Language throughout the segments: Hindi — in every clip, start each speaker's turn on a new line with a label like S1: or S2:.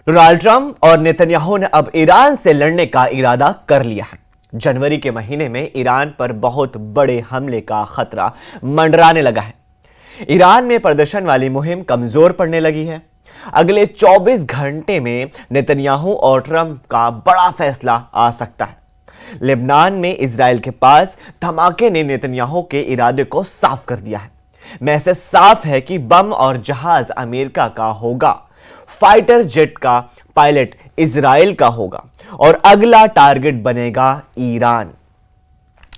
S1: डोनाल्ड ट्रंप और नेतन्याहू ने अब ईरान से लड़ने का इरादा कर लिया है। जनवरी के महीने में ईरान पर बहुत बड़े हमले का खतरा मंडराने लगा है। ईरान में प्रदर्शन वाली मुहिम कमजोर पड़ने लगी है। अगले 24 घंटे में नेतन्याहू और ट्रंप का बड़ा फैसला आ सकता है। लेबनान में इजराइल के पास धमाके ने नेतन्याहू के इरादे को साफ कर दिया है। मैसेज साफ है कि बम और जहाज अमेरिका का होगा, फाइटर जेट का पायलट इजराइल का होगा और अगला टारगेट बनेगा ईरान।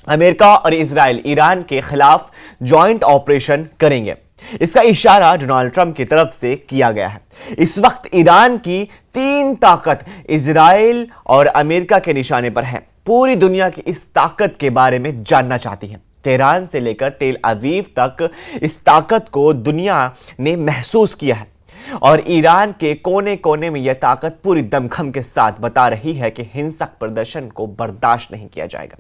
S1: अमेरिका और इजराइल ईरान के खिलाफ जॉइंट ऑपरेशन करेंगे। इसका इशारा डोनाल्ड ट्रंप की तरफ से किया गया है। इस वक्त ईरान की तीन ताकत इजराइल और अमेरिका के निशाने पर है। पूरी दुनिया की इस ताकत के बारे में जानना चाहती है। तेहरान से लेकर तेल अवीव तक इस ताकत को दुनिया ने महसूस किया है और ईरान के कोने कोने में यह ताकत पूरी दमखम के साथ बता रही है कि हिंसक प्रदर्शन को बर्दाश्त नहीं किया जाएगा।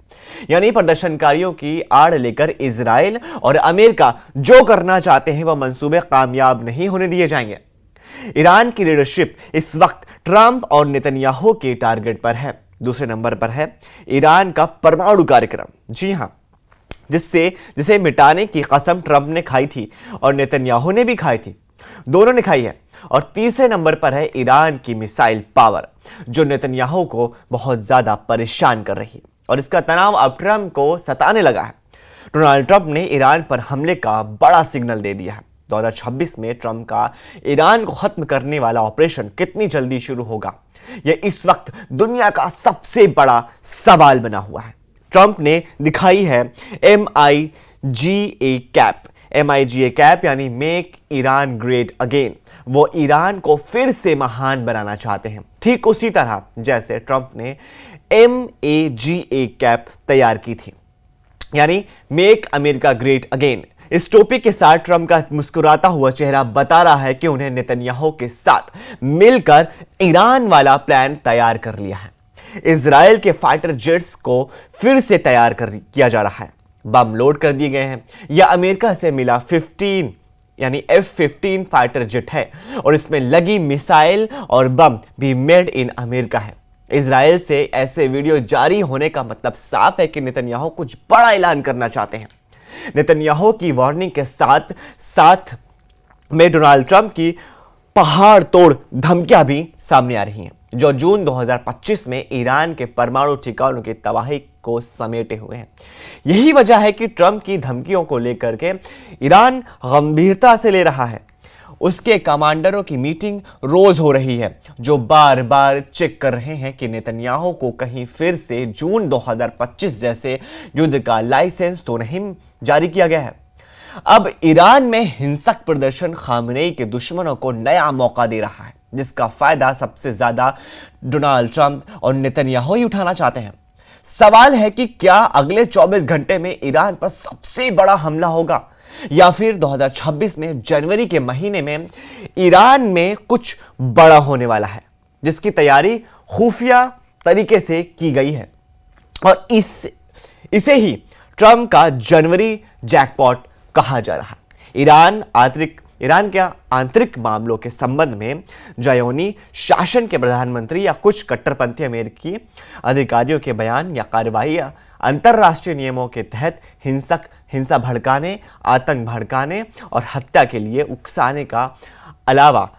S1: यानी प्रदर्शनकारियों की आड़ लेकर इजराइल और अमेरिका जो करना चाहते हैं वह मंसूबे कामयाब नहीं होने दिए जाएंगे। ईरान की लीडरशिप इस वक्त ट्रंप और नेतन्याहू के टारगेट पर है। दूसरे नंबर पर है ईरान का परमाणु कार्यक्रम। जी हां, जिसे मिटाने की कसम ट्रंप ने खाई थी और नेतन्याहू ने भी खाई थी, दोनों ने खाई है। और तीसरे नंबर पर है ईरान की मिसाइल पावर, जो नेतन्याहू को बहुत ज्यादा परेशान कर रही है और इसका तनाव अब ट्रंप को सताने लगा है। डोनाल्ड ट्रंप ने ईरान पर हमले का बड़ा सिग्नल दे दिया है। 2026 में ट्रंप का ईरान को खत्म करने वाला ऑपरेशन कितनी जल्दी शुरू होगा, यह इस वक्त दुनिया का सबसे बड़ा सवाल बना हुआ है। ट्रंप ने दिखाई है MIGA कैप। MIGA कैप यानी मेक ईरान ग्रेट अगेन। वो ईरान को फिर से महान बनाना चाहते हैं, ठीक उसी तरह जैसे ट्रंप ने MAGA कैप तैयार की थी, यानी मेक अमेरिका ग्रेट अगेन। इस टोपी के साथ ट्रंप का मुस्कुराता हुआ चेहरा बता रहा है कि उन्हें नेतन्याहू के साथ मिलकर ईरान वाला प्लान तैयार कर लिया है। इजराइल के फाइटर जेट्स को फिर से तैयार किया जा रहा है। बम लोड कर दिए गए हैं। यह अमेरिका से मिला 15 यानी F-15 फाइटर जेट है और इसमें लगी मिसाइल और बम भी मेड इन अमेरिका है। इजराइल से ऐसे वीडियो जारी होने का मतलब साफ है कि नेतन्याहू कुछ बड़ा ऐलान करना चाहते हैं। नेतन्याहू की वार्निंग के साथ साथ में डोनाल्ड ट्रंप की पहाड़ तोड़ धमकियां भी सामने आ रही हैं, जो जून 2025 में ईरान के परमाणु ठिकानों की तबाही को समेटे हुए हैं। यही वजह है कि ट्रंप की धमकियों को लेकर के ईरान गंभीरता से ले रहा है। उसके कमांडरों की मीटिंग रोज हो रही है, जो बार बार चेक कर रहे हैं कि नेतन्याहू को कहीं फिर से जून 2025 जैसे युद्ध का लाइसेंस तो नहीं जारी किया गया है। अब ईरान में हिंसक प्रदर्शन खामनेई के दुश्मनों को नया मौका दे रहा है, जिसका फायदा सबसे ज्यादा डोनाल्ड ट्रंप और नेतन्याहू ही उठाना चाहते हैं। सवाल है कि क्या अगले 24 घंटे में ईरान पर सबसे बड़ा हमला होगा या फिर 2026 में जनवरी के महीने में ईरान में कुछ बड़ा होने वाला है, जिसकी तैयारी खुफिया तरीके से की गई है। और इसे ही ट्रंप का जनवरी जैकपॉट कहा जा रहा है। ईरान के आंतरिक मामलों के संबंध में ज़ायोनी शासन के प्रधानमंत्री या कुछ कट्टरपंथी अमेरिकी अधिकारियों के बयान या कार्रवाइयां अंतर्राष्ट्रीय नियमों के तहत हिंसा भड़काने, आतंक भड़काने और हत्या के लिए उकसाने का अलावा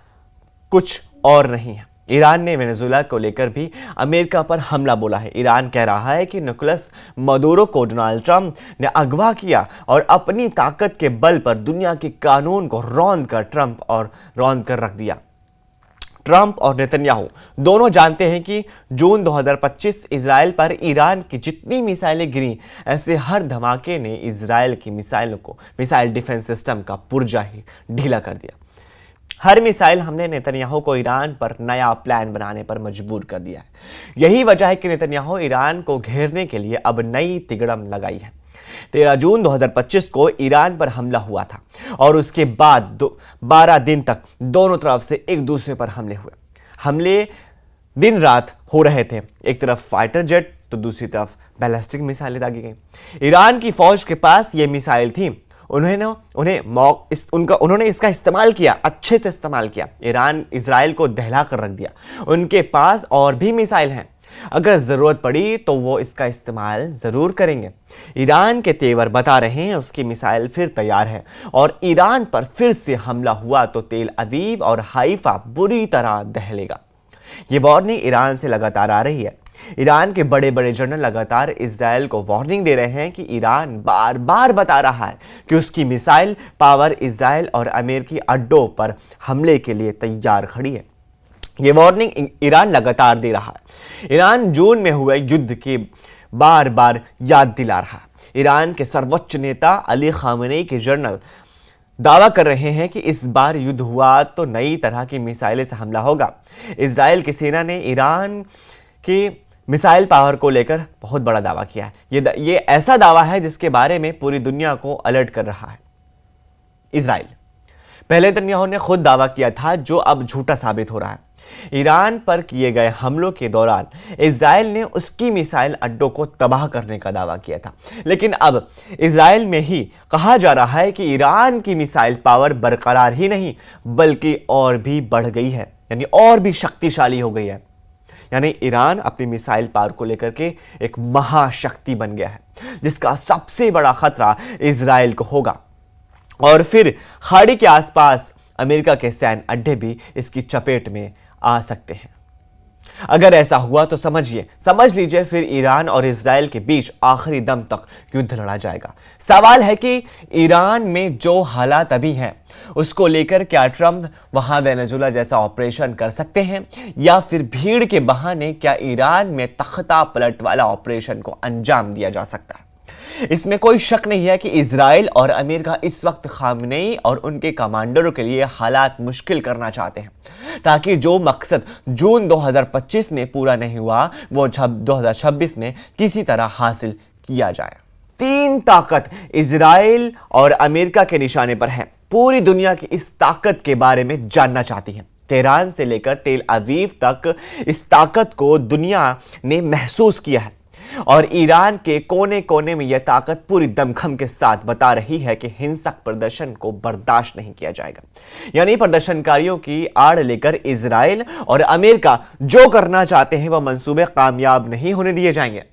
S1: कुछ और नहीं है। ईरान ने वेनेजुएला को लेकर भी अमेरिका पर हमला बोला है। ईरान कह रहा है कि निकोलस मदुरो को डोनाल्ड ट्रंप ने अगवा किया और अपनी ताकत के बल पर दुनिया के कानून को रौंद कर रख दिया। ट्रंप और नेतन्याहू दोनों जानते हैं कि जून 2025 इजराइल पर ईरान की जितनी मिसाइलें गिरी, ऐसे हर धमाके ने इजराइल की मिसाइल डिफेंस सिस्टम का पुर्जा ही ढीला कर दिया। हर मिसाइल हमने नेतन्याहू को ईरान पर नया प्लान बनाने पर मजबूर कर दिया है। यही वजह है कि नेतन्याहू ईरान को घेरने के लिए अब नई तिगड़म लगाई है। 13 जून 2025 को ईरान पर हमला हुआ था और उसके बाद 12 दिन तक दोनों तरफ से एक दूसरे पर हमले हुए। हमले दिन रात हो रहे थे। एक तरफ फाइटर जेट तो दूसरी तरफ बैलिस्टिक मिसाइलें दागी गई। ईरान की फौज के पास ये मिसाइल थी। उन्होंने इसका इस्तेमाल किया, अच्छे से इस्तेमाल किया। ईरान इजराइल को दहला कर रख दिया। उनके पास और भी मिसाइल हैं, अगर जरूरत पड़ी तो वो इसका इस्तेमाल जरूर करेंगे। ईरान के तेवर बता रहे हैं उसकी मिसाइल फिर तैयार है और ईरान पर फिर से हमला हुआ तो तेल अवीव और हाइफा बुरी तरह दहलेगा। ये वार्निंग ईरान से लगातार आ रही है। ईरान के बड़े बड़े जनरल लगातार इजराइल को वार्निंग दे रहे हैं कि ईरान बार बार बता रहा है कि उसकी मिसाइल पावर इजराइल और अमेरिकी अड्डों पर हमले के लिए तैयार खड़ी है। ये वार्निंग ईरान लगातार दे रहा है। ईरान जून में हुए युद्ध की बार बार याद दिला रहा है। ईरान के सर्वोच्च नेता अली खामेनी के जनरल दावा कर रहे हैं कि इस बार युद्ध हुआ तो नई तरह की मिसाइलें से हमला होगा। इजराइल की सेना ने ईरान की मिसाइल पावर को लेकर बहुत बड़ा दावा किया है। ये ऐसा दावा है जिसके बारे में पूरी दुनिया को अलर्ट कर रहा है इजराइल। पहले नेतन्याहू ने खुद दावा किया था, जो अब झूठा साबित हो रहा है। ईरान पर किए गए हमलों के दौरान इजराइल ने उसकी मिसाइल अड्डों को तबाह करने का दावा किया था, लेकिन अब इजराइल में ही कहा जा रहा है कि ईरान की मिसाइल पावर बरकरार ही नहीं बल्कि और भी बढ़ गई है, यानी और भी शक्तिशाली हो गई है। यानी ईरान अपनी मिसाइल पावर को लेकर के एक महाशक्ति बन गया है, जिसका सबसे बड़ा खतरा इजराइल को होगा। और फिर खाड़ी के आसपास अमेरिका के सैन्य अड्डे भी इसकी चपेट में आ सकते हैं। अगर ऐसा हुआ तो समझ लीजिए फिर ईरान और इजराइल के बीच आखिरी दम तक युद्ध लड़ा जाएगा। सवाल है कि ईरान में जो हालात अभी हैं उसको लेकर क्या ट्रंप वहां वेनेजुला जैसा ऑपरेशन कर सकते हैं, या फिर भीड़ के बहाने क्या ईरान में तख्ता पलट वाला ऑपरेशन को अंजाम दिया जा सकता है। इसमें कोई शक नहीं है कि इजराइल और अमेरिका इस वक्त खामेनी और उनके कमांडरों के लिए हालात मुश्किल करना चाहते हैं, ताकि जो मकसद जून 2025 में पूरा नहीं हुआ वो 2026 में किसी तरह हासिल किया जाए। तीन ताकत इजराइल और अमेरिका के निशाने पर है। पूरी दुनिया की इस ताकत के बारे में जानना चाहती है। तेहरान से लेकर तेल अवीव तक इस ताकत को दुनिया ने महसूस किया है और ईरान के कोने कोने में यह ताकत पूरी दमखम के साथ बता रही है कि हिंसक प्रदर्शन को बर्दाश्त नहीं किया जाएगा। यानी प्रदर्शनकारियों की आड़ लेकर इजराइल और अमेरिका जो करना चाहते हैं वह मंसूबे कामयाब नहीं होने दिए जाएंगे।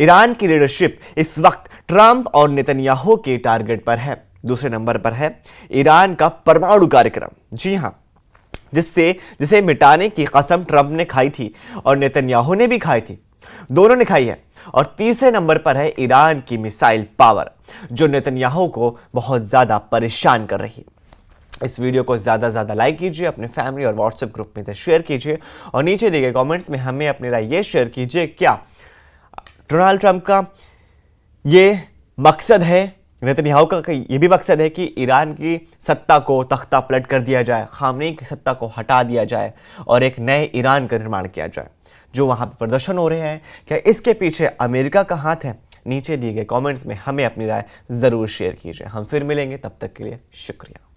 S1: ईरान की लीडरशिप इस वक्त ट्रंप और नेतन्याहू के टारगेट पर है। दूसरे नंबर पर है ईरान का परमाणु कार्यक्रम। जी हां, जिसे मिटाने की कसम ट्रंप ने खाई थी और नेतन्याहू ने भी खाई थी, दोनों ने खाई है। और तीसरे नंबर पर है ईरान की मिसाइल पावर, जो नेतन्याहू को बहुत ज्यादा परेशान कर रही है। इस वीडियो को ज्यादा से ज्यादा लाइक कीजिए, अपने फैमिली और व्हाट्सएप ग्रुप में शेयर कीजिए और नीचे दिए गए कमेंट्स में हमें अपनी राय ये शेयर कीजिए, क्या डोनाल्ड ट्रंप का ये मकसद है, नेतन्याहू का ये भी मकसद है कि ईरान की सत्ता को तख्ता पलट कर दिया जाए, खामेनी की सत्ता को हटा दिया जाए और एक नए ईरान का निर्माण किया जाए। जो वहां पर प्रदर्शन हो रहे हैं, क्या इसके पीछे अमेरिका का हाथ है? नीचे दिए गए कमेंट्स में हमें अपनी राय जरूर शेयर कीजिए। हम फिर मिलेंगे, तब तक के लिए शुक्रिया।